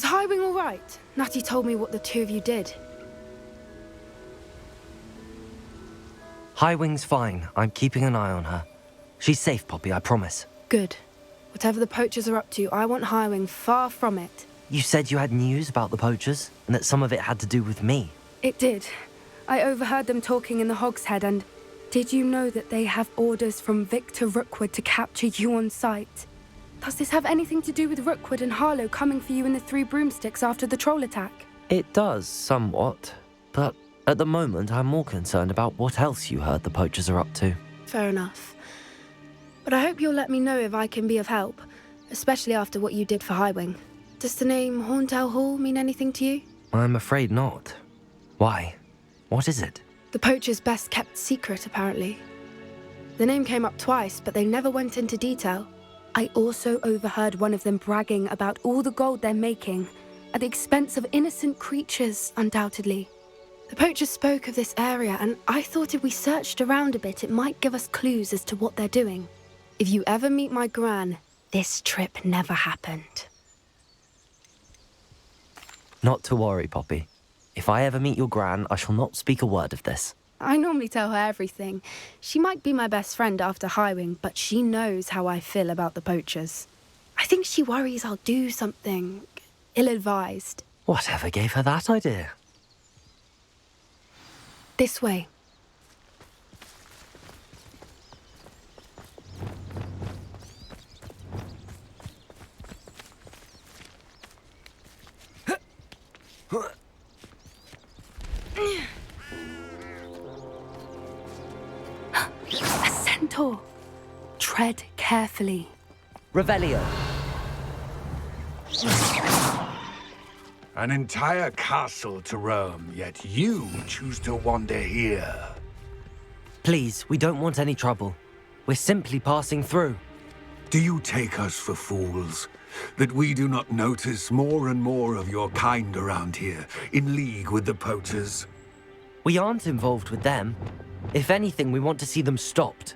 Is Highwing all right? Natty told me what the two of you did. Highwing's fine. I'm keeping an eye on her. She's safe, Poppy, I promise. Good. Whatever the Poachers are up to, I want Highwing far from it. You said you had news about the Poachers, and that some of it had to do with me. It did. I overheard them talking in the Hogshead, and did you know that they have orders from Victor Rookwood to capture you on sight? Does this have anything to do with Rookwood and Harlow coming for you in the Three Broomsticks after the troll attack? It does, somewhat. But at the moment, I'm more concerned about what else you heard the Poachers are up to. Fair enough. But I hope you'll let me know if I can be of help, especially after what you did for Highwing. Does the name Horntail Hall mean anything to you? I'm afraid not. Why? What is it? The Poachers' best-kept secret, apparently. The name came up twice, but they never went into detail. I also overheard one of them bragging about all the gold they're making, at the expense of innocent creatures, undoubtedly. The Poachers spoke of this area, and I thought if we searched around a bit, it might give us clues as to what they're doing. If you ever meet my Gran, this trip never happened. Not to worry, Poppy. If I ever meet your Gran, I shall not speak a word of this. I normally tell her everything. She might be my best friend after Highwing, but she knows how I feel about the Poachers. I think she worries I'll do something ill-advised. Whatever gave her that idea? This way. A centaur. Tread carefully. Revelio. An entire castle to roam, yet you choose to wander here. Please, we don't want any trouble. We're simply passing through. Do you take us for fools? That we do not notice more and more of your kind around here, in league with the Poachers? We aren't involved with them. If anything, we want to see them stopped.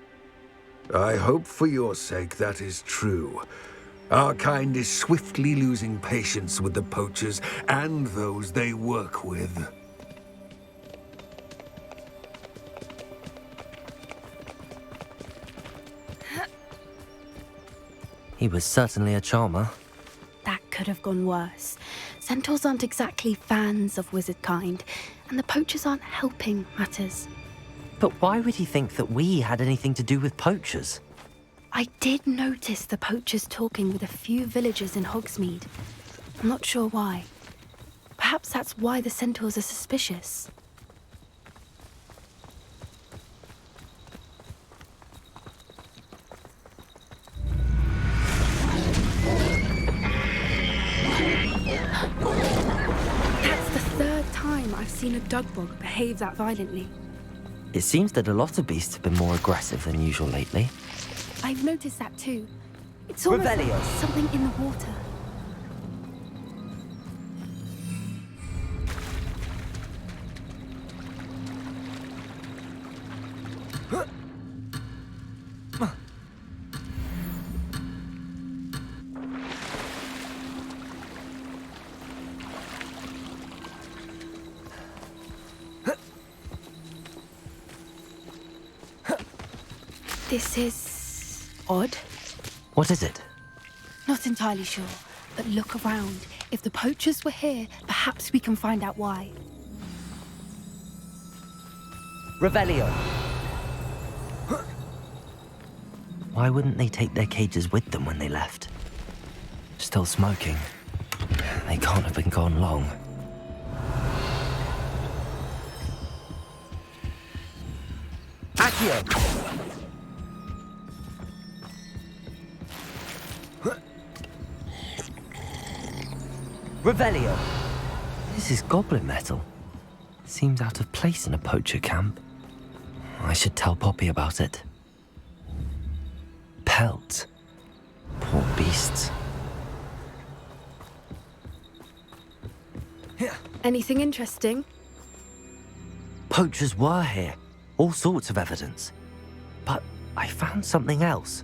I hope for your sake that is true. Our kind is swiftly losing patience with the Poachers and those they work with. He was certainly a charmer. That could have gone worse. Centaurs aren't exactly fans of wizard kind, and the Poachers aren't helping matters. But why would he think that we had anything to do with Poachers? I did notice the Poachers talking with a few villagers in Hogsmeade. I'm not sure why. Perhaps that's why the Centaurs are suspicious. That's the third time I've seen a Dugbog behave that violently. It seems that a lot of beasts have been more aggressive than usual lately. I've noticed that too. It's almost like Revelio. something in the water. This is odd. What is it? Not entirely sure, but look around. If the Poachers were here, perhaps we can find out why. Revelio. Why wouldn't they take their cages with them when they left? Still smoking. They can't have been gone long. Accio! Revelio! This is goblin metal. Seems out of place in a poacher camp. I should tell Poppy about it. Pelts. Poor beasts. Anything interesting? Poachers were here. All sorts of evidence. But I found something else.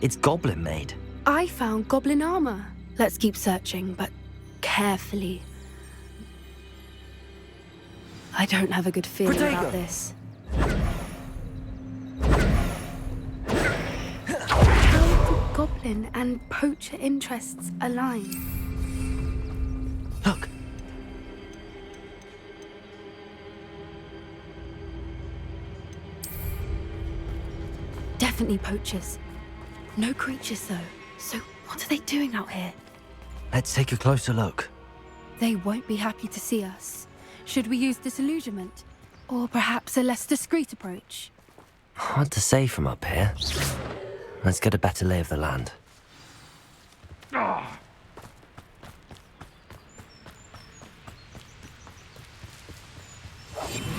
It's goblin made. I found goblin armor. Let's keep searching, but carefully. I don't have a good feeling Protego! about this. How do goblin and poacher interests align? Look! Definitely poachers. No creatures, though. So what are they doing out here? Let's take a closer look. They won't be happy to see us. Should we use disillusionment? Or perhaps a less discreet approach? Hard to say from up here. Let's get a better lay of the land.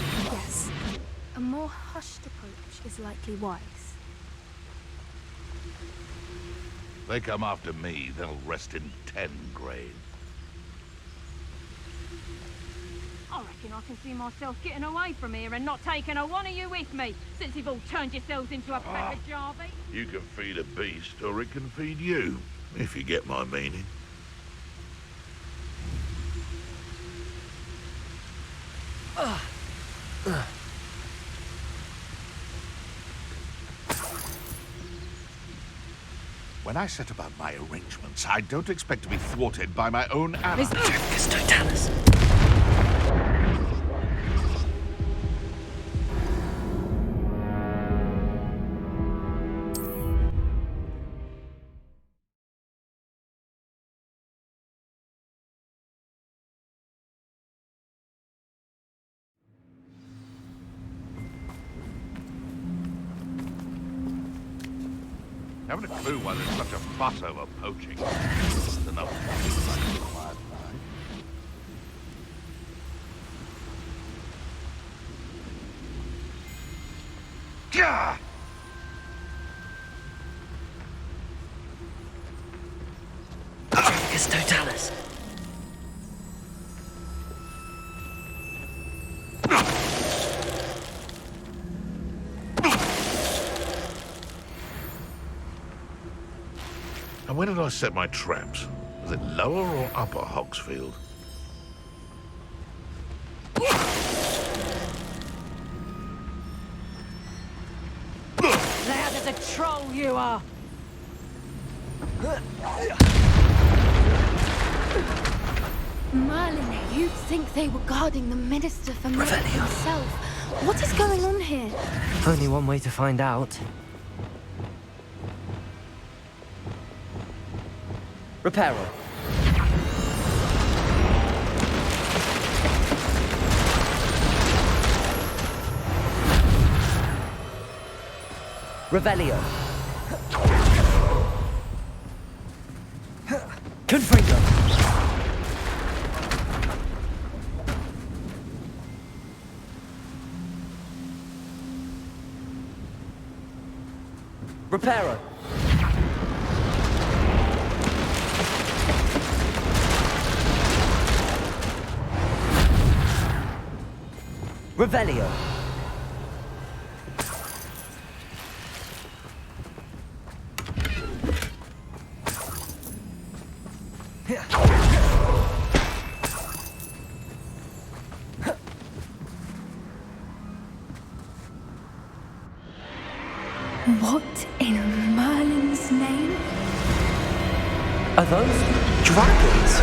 Yes. A more hushed approach is likely wise. They come after me, they'll rest in 10 graves. I reckon I can see myself getting away from here and not taking a one of you with me, since you've all turned yourselves into a pack of jarby. You can feed a beast, or it can feed you, if you get my meaning. When I set about my arrangements, I don't expect to be thwarted by my own allies. Totalis. Haven't a clue why there's such a fuss over poaching. It's enough like a quiet night. Gah! Totalis. And where did I set my traps? Was it lower or upper Hogsfield? Loud as a troll you are! Merlin, you'd think they were guarding the Minister for Magic himself. What is going on here? Only one way to find out. Reparo. Revelio. Confringo. Reparo. Revelio. What in Merlin's name? Are those dragons?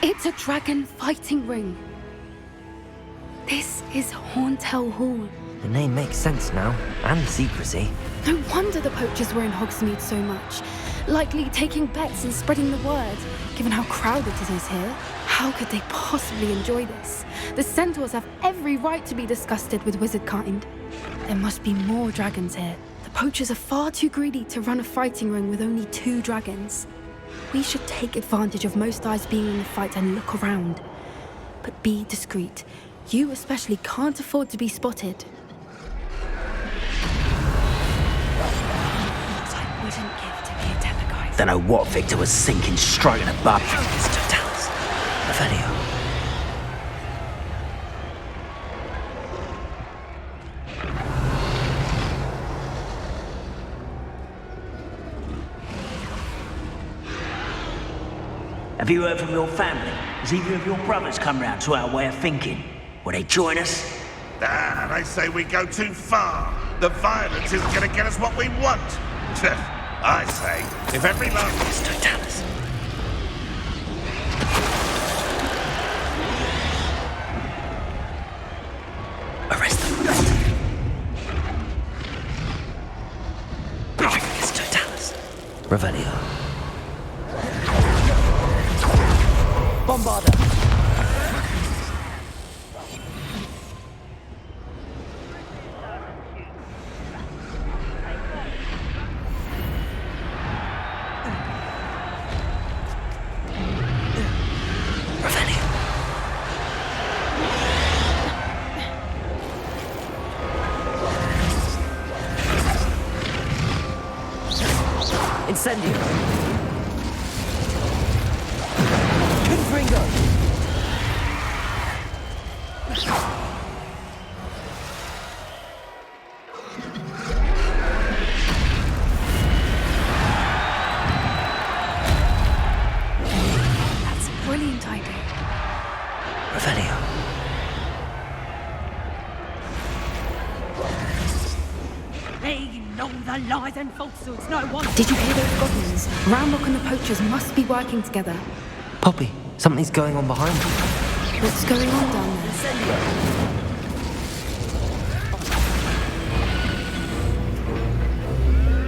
It's a dragon fighting ring. This is Hauntel Hall. The name makes sense now, and the secrecy. No wonder the poachers were in Hogsmeade so much. Likely taking bets and spreading the word, given how crowded it is here. How could they possibly enjoy this? The centaurs have every right to be disgusted with wizardkind. There must be more dragons here. The poachers are far too greedy to run a fighting ring with only 2 dragons. We should take advantage of most eyes being in the fight and look around. But be discreet. You especially can't afford to be spotted. But I wouldn't give Don't know what Victor was thinking, stroking a bum. It's Totalis. Revelio. Have you heard from your family? Has either of your brothers come round to our way of thinking? Will they join us? They say we go too far. The violence isn't going to get us what we want. I say, if every last... It's Totalis. Arrest them. It's Totalis. Revelio. Bombarda. Incendio. Confringo. That's a brilliant idea. Revelio. They know the lies and falsehoods no one... Did you hear those goblins? Ramrock and the Poachers must be working together. Poppy, something's going on behind you. What's going on down there?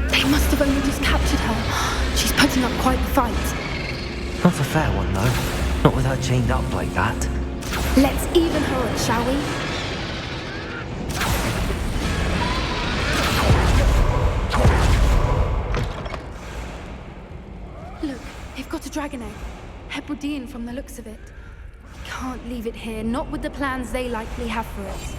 They must have only just captured her. She's putting up quite the fight. Not a fair one, though. Not with her chained up like that. Let's even her up, shall we? Look, they've got a dragon egg. Hebridean from the looks of it. Can't leave it here, not with the plans they likely have for it.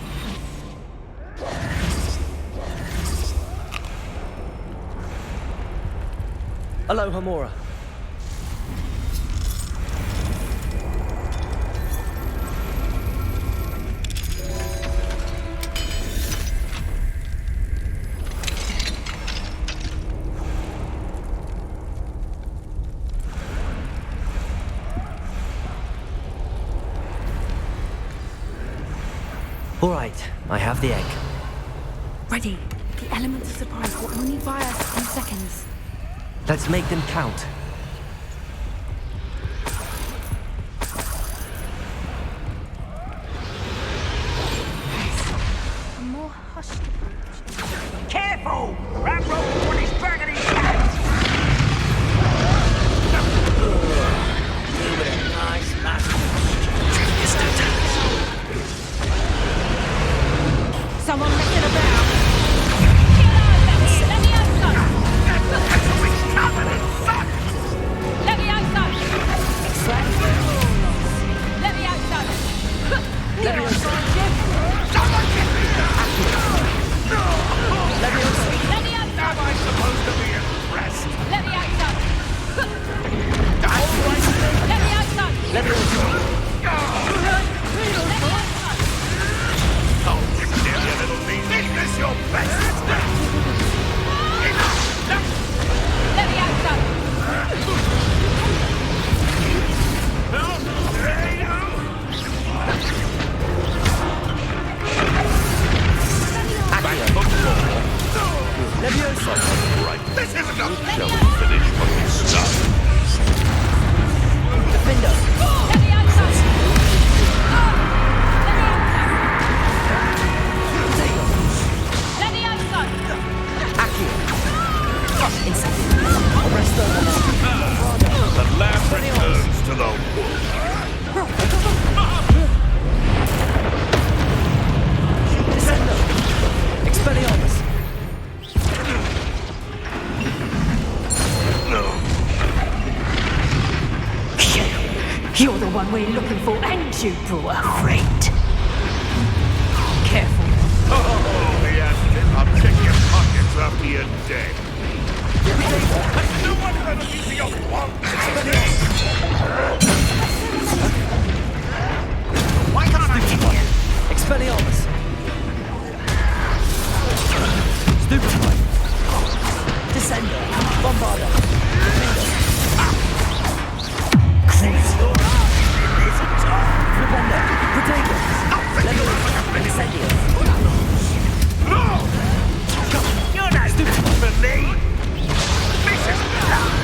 Aloha, Mora. All right, I have the egg. Ready. The element of surprise will only buy us 10 seconds. Let's make them count. A more hushed approach. Careful! Ramrock on his dragon in hand! Give it a nice master. It's Totalis. Someone messing about. Let me out, son. Let me out, son. Let me out, son. Let me out, son. Someone get me Let me out, son. Am I supposed to be impressed? Let me out, son. Let me out, son. Let me out. Oh, still, you little thief. Is this your best? Let me out, son. Right, this isn't a... Shall we finish what we started? Defender. Let me out, son. Let me out, son. Arrest them. The lamb returns to the wolf. Descendo. Expelliarmus. You're the one we're looking for, and you brought a freight. Careful. Oh, yes. I'll check your pockets after you're dead. No one heard of using your wand! Why can't I keep on? Expelliarmus! Stupefy! Descender! Bombarder! Cruiser! Flipendo! Protego! Leveler! Incendio! No! You're not stupid for me! This is love!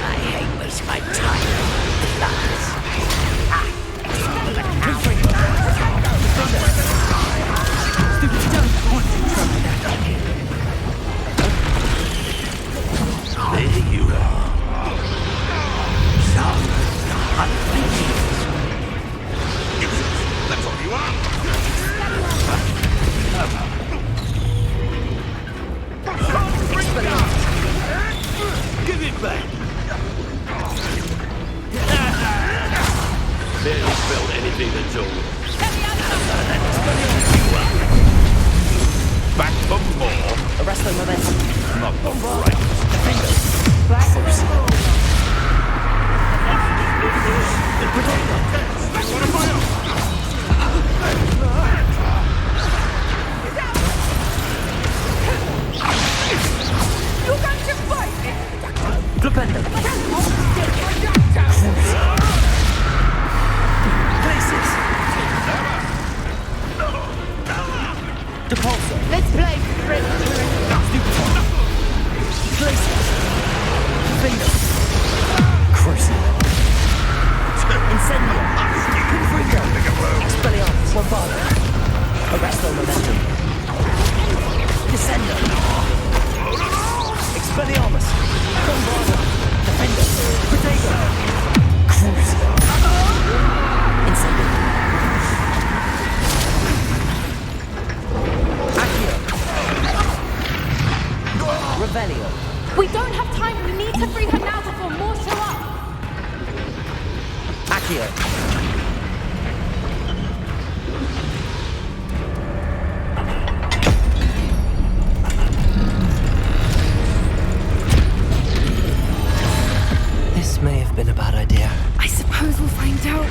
I hate wasting my time. There you are. Some unleashed. That's all you are. Give it back. Barely spelled anything at all. Back for more. Arresto momentum. Not the right. Defender! You're going to fight! Flipendo! Places! Depulso! Let's play, Fritz. Stupefy! Places! Finger! Cruiser! Incendio! Confringo! Expelliarmus! Bombarder! Arresto momentum! Descender! Expelliarmus! Bombarder! Defender! Protego! Cruiser! Incendio! Accio! Revelio! We don't have time. We need to free her now before more show up. Accio! This may have been a bad idea. I suppose we'll find out.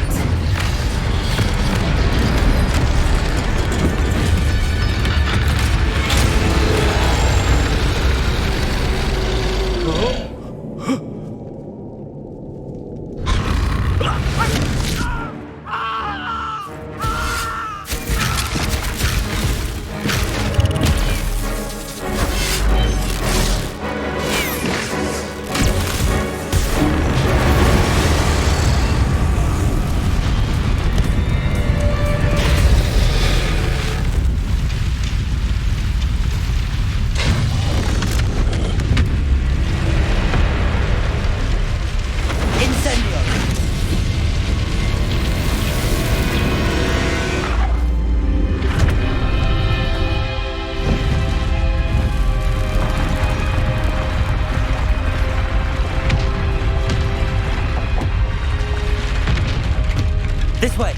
This way!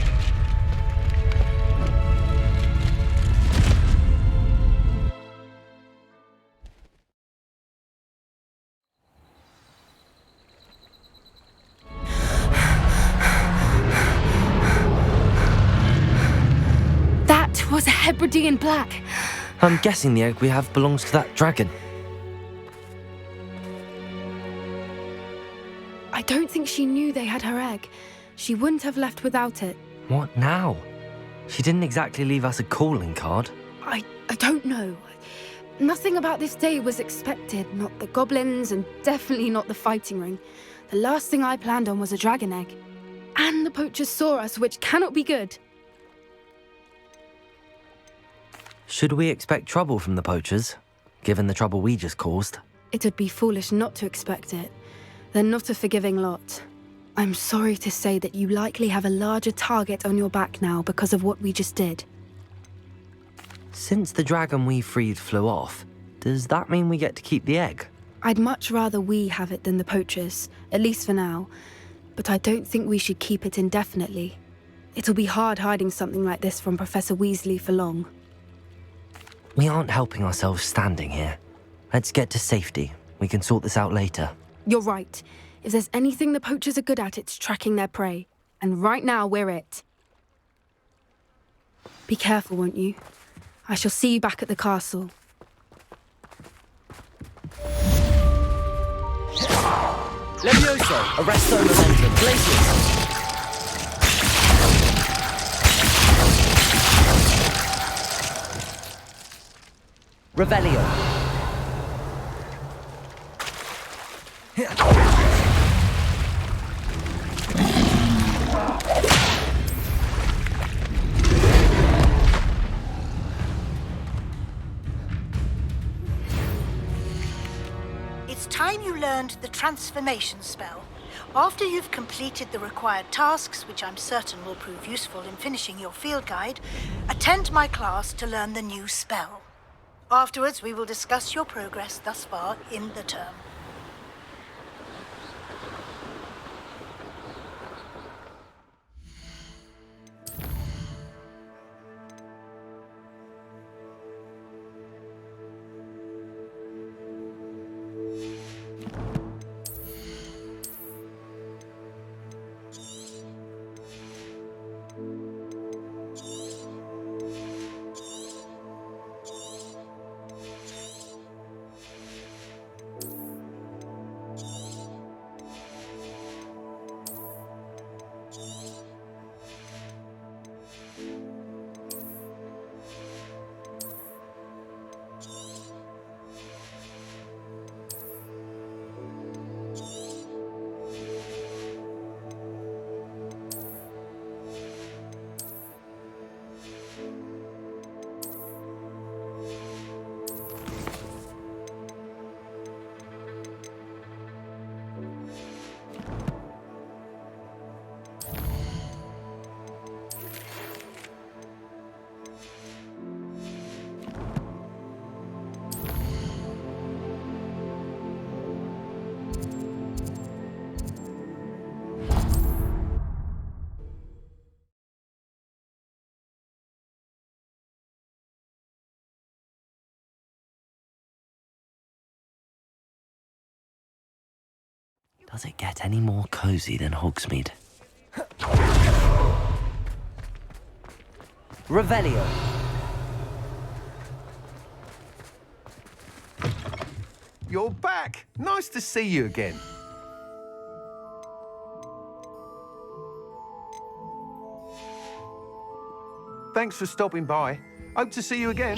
That was a Hebridean black. I'm guessing the egg we have belongs to that dragon. I don't think she knew they had her egg. She wouldn't have left without it. What now? She didn't exactly leave us a calling card. I don't know. Nothing about this day was expected. Not the goblins, and definitely not the fighting ring. The last thing I planned on was a dragon egg. And the poachers saw us, which cannot be good. Should we expect trouble from the poachers, given the trouble we just caused? It would be foolish not to expect it. They're not a forgiving lot. I'm sorry to say that you likely have a larger target on your back now because of what we just did. Since the dragon we freed flew off, does that mean we get to keep the egg? I'd much rather we have it than the poachers, at least for now. But I don't think we should keep it indefinitely. It'll be hard hiding something like this from Professor Weasley for long. We aren't helping ourselves standing here. Let's get to safety. We can sort this out later. You're right. If there's anything the poachers are good at, it's tracking their prey. And right now, we're it. Be careful, won't you? I shall see you back at the castle. Levioso! Arresto momentum! Glacius! Revelio! It's time you learned the transformation spell. After you've completed the required tasks, which I'm certain will prove useful in finishing your field guide, attend my class to learn the new spell. Afterwards, we will discuss your progress thus far in the term. Does it get any more cozy than Hogsmeade? Revelio! You're back! Nice to see you again. Thanks for stopping by. Hope to see you again.